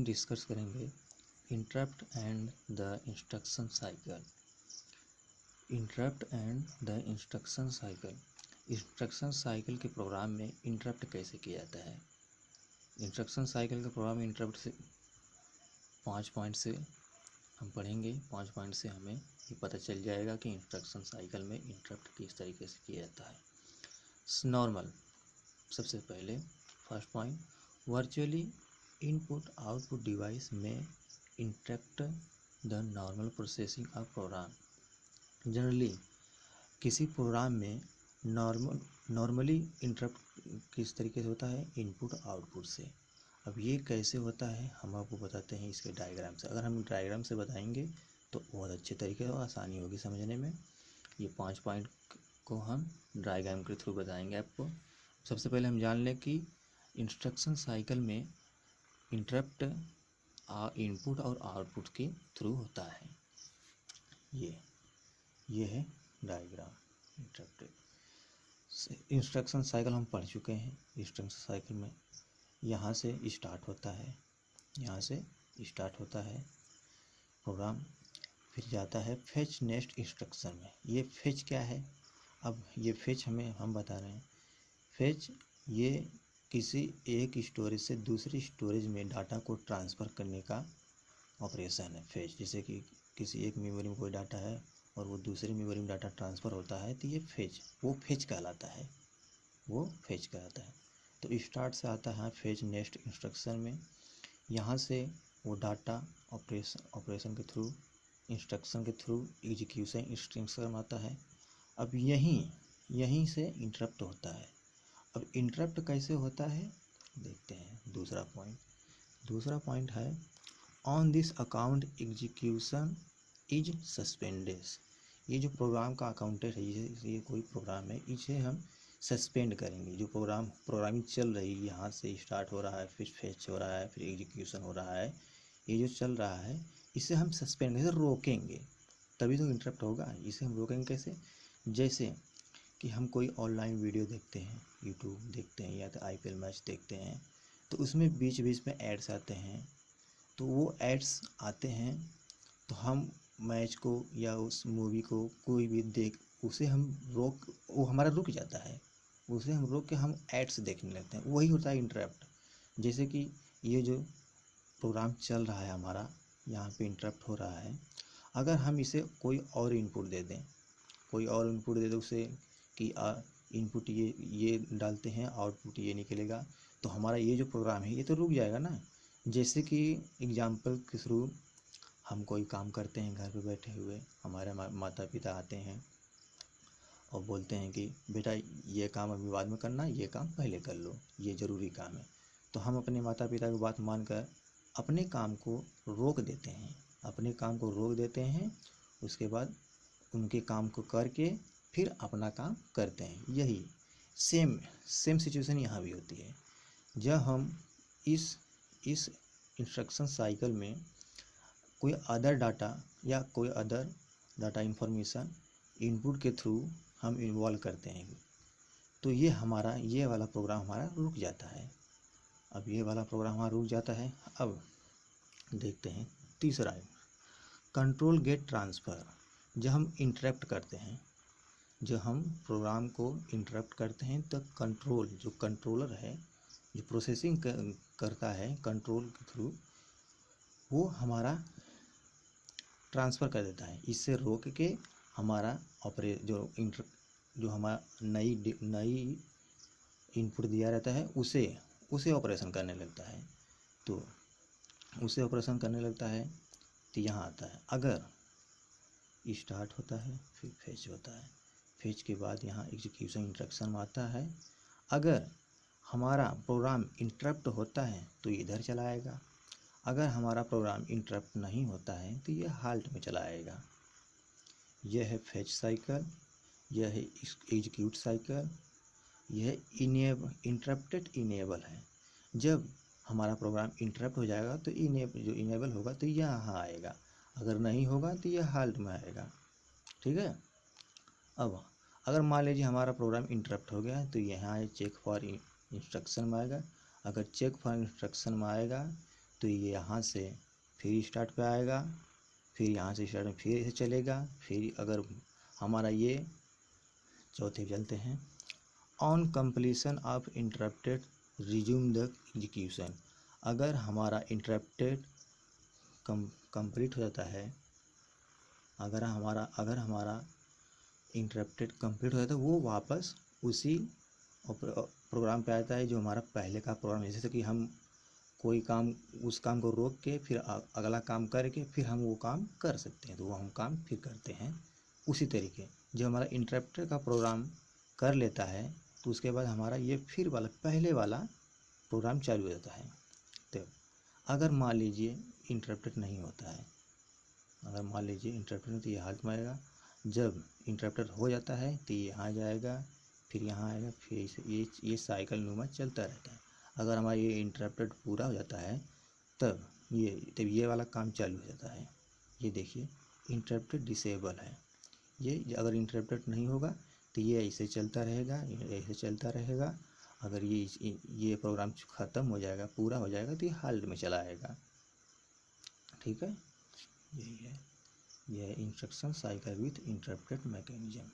हम डिस्कस करेंगे interrupt and the instruction cycle. Interrupt and the instruction cycle. Instruction cycle के programme में interrupt कैसे किया जाता है। इंस्ट्रक्शन साइकिल के प्रोग्राम में इंटरप्ट से 5 पॉइंट से हम पढ़ेंगे। 5 पॉइंट से हमें ये पता चल जाएगा कि इंस्ट्रक्शन साइकिल में इंटरप्ट किस तरीके से किया जाता है। नॉर्मल, सबसे पहले first point, virtually input output device में interrupt the normal processing of program. Generally किसी प्रोग्राम में नॉर्मली इंटरप्ट किस तरीके से होता है, इनपुट आउटपुट से। अब ये कैसे होता है हम आपको बताते हैं इसके डायग्राम से। अगर हम डायग्राम से बताएंगे तो बहुत अच्छे तरीके से आसानी होगी समझने में। ये 5 पॉइंट को हम डायग्राम के थ्रू बताएंगे आपको। सबसे पहले हम जान लें कि इंस्ट्रक्शन साइकिल में इंटरप्ट इनपुट और आउटपुट के थ्रू होता है। ये है डायग्राम। इंस्ट्रक्शन साइकिल हम पढ़ चुके हैं। इंस्ट्रक्शन साइकिल में यहाँ से स्टार्ट होता है, यहाँ से स्टार्ट होता है प्रोग्राम, फिर जाता है फेच नेक्स्ट इंस्ट्रक्शन में। ये फेच क्या है? अब ये फेच हम बता रहे हैं। फेच ये किसी एक स्टोरेज से दूसरी स्टोरेज में डाटा को ट्रांसफ़र करने का ऑपरेशन है फेच। जैसे कि किसी एक मेमोरी में कोई डाटा है और वो दूसरी मेमोरी में डाटा ट्रांसफ़र होता है तो ये फेच, वो फेच कहलाता है, वो फेच कहलाता है। तो स्टार्ट से आता है फेच नेक्स्ट इंस्ट्रक्शन में। यहाँ से वो डाटा ऑपरेशन के थ्रू, इंस्ट्रक्शन के थ्रू एग्जीक्यूशन इंस्ट्रक्शन आता है। अब यहीं से इंटरप्ट होता है। अब इंटरप्ट कैसे होता है देखते हैं। दूसरा पॉइंट है on this account execution is suspended. ये जो प्रोग्राम का अकाउंट है, ये कोई प्रोग्राम है, इसे हम सस्पेंड करेंगे। जो प्रोग्रामिंग चल रही है, यहाँ से स्टार्ट हो रहा है, फिर फेच हो रहा है, फिर एग्जीक्यूशन हो रहा है, ये जो चल रहा है इसे हम सस्पेंड कैसे रोकेंगे, तभी तो इंटरप्ट होगा। इसे हम रोकेंगे कैसे? जैसे कि हम कोई ऑनलाइन वीडियो देखते हैं, यूट्यूब देखते हैं या तो IPL मैच देखते हैं, तो उसमें बीच बीच में एड्स आते हैं। तो वो एड्स आते हैं तो हम मैच को या उस मूवी को कोई भी उसे हम वो हमारा रुक जाता है। उसे हम रोक के हम एड्स देखने लगते हैं, वही होता है इंटरप्ट। जैसे कि ये जो प्रोग्राम चल रहा है हमारा, यहाँ पे इंटरप्ट हो रहा है। अगर हम इसे कोई और इनपुट दे दें, उसे कि इनपुट ये डालते हैं, आउटपुट ये निकलेगा, तो हमारा ये जो प्रोग्राम है ये तो रुक जाएगा ना। जैसे कि एग्जांपल के थ्रू हम कोई काम करते हैं घर पे बैठे हुए, हमारे माता पिता आते हैं और बोलते हैं कि बेटा ये काम अभी बाद में करना, ये काम पहले कर लो, ये ज़रूरी काम है। तो हम अपने माता पिता की बात मानकर अपने काम को रोक देते हैं। उसके बाद उनके काम को करके फिर अपना काम करते हैं। यही सेम सिचुएशन यहाँ भी होती है। जब हम इस इंस्ट्रक्शन साइकिल में कोई अदर डाटा या कोई अदर डाटा इंफॉर्मेशन इनपुट के थ्रू हम इन्वॉल्व करते हैं, तो ये वाला प्रोग्राम हमारा रुक जाता है। अब ये वाला प्रोग्राम हमारा रुक जाता है। अब देखते हैं तीसरा है कंट्रोल गेट ट्रांसफ़र। जब हम इंटरप्ट करते हैं, जब हम प्रोग्राम को इंटरप्ट करते हैं तो जो कंट्रोलर है, जो प्रोसेसिंग करता है कंट्रोल के थ्रू, वो हमारा ट्रांसफ़र कर देता है। इससे रोक के हमारा जो हमारा नई इनपुट दिया रहता है उसे ऑपरेशन करने लगता है। तो उसे ऑपरेशन करने लगता है तो यहाँ आता है, अगर स्टार्ट होता है फिर फेच होता है, फेच के बाद यहाँ एग्जीक्यूशन इंस्ट्रक्शन में आता है। अगर हमारा प्रोग्राम इंटरप्ट होता है तो इधर चला आएगा, अगर हमारा प्रोग्राम इंटरप्ट नहीं होता है तो ये हाल्ट में चला आएगा। यह है फेच साइकिल, यह है एग्जीक्यूट साइकिल, यह इंटरप्टेड इनेबल है। जब हमारा प्रोग्राम इंटरप्ट हो जाएगा तो जो इनेबल होगा तो यहाँ आएगा, अगर नहीं होगा तो यह हाल्ट में आएगा। ठीक है। अब अगर मान लीजिए हमारा प्रोग्राम इंटरप्ट हो गया तो यहाँ चेक फॉर इंस्ट्रक्शन में आएगा। अगर चेक फॉर इंस्ट्रक्शन में आएगा तो ये यहाँ से फिर स्टार्ट पे आएगा, फिर यहाँ से स्टार्ट में फिर ऐसे चलेगा। फिर अगर हमारा ये चौथे चलते हैं, on completion of interrupted resume the execution. अगर हमारा इंटरप्टेड कंप्लीट हो जाता है, अगर हमारा इंटरप्टेड कंप्लीट हो जाता है, वो वापस उसी प्रोग्राम पे आता है जो हमारा पहले का प्रोग्राम। जैसे कि हम कोई काम, उस काम को रोक के फिर अगला काम करके फिर हम वो काम कर सकते हैं, तो वो हम काम फिर करते हैं। उसी तरीके जो हमारा इंटरप्टेड का प्रोग्राम कर लेता है, तो उसके बाद हमारा ये फिर वाला पहले वाला प्रोग्राम चालू हो जाता है। तो अगर मान लीजिए इंटरप्टेड नहीं होता है, अगर मान लीजिए इंटरप्टेड, तो ये हालत में आएगा। जब इंटरप्टेड हो जाता है तो ये यहाँ जाएगा, फिर यहाँ आएगा, फिर ये साइकिल नुमा चलता रहता है। अगर हमारा ये इंटरप्टेड पूरा हो जाता है तब ये वाला काम चालू हो जाता है। ये देखिए इंटरप्टेड डिसेबल है। ये अगर इंटरप्टेड नहीं होगा तो ये ऐसे चलता रहेगा, ऐसे चलता रहेगा। अगर ये प्रोग्राम ख़त्म हो जाएगा, पूरा हो जाएगा, तो ये हाल्ट में चला आएगा। ठीक है, यही है, यह है instruction cycle with interrupted mechanism.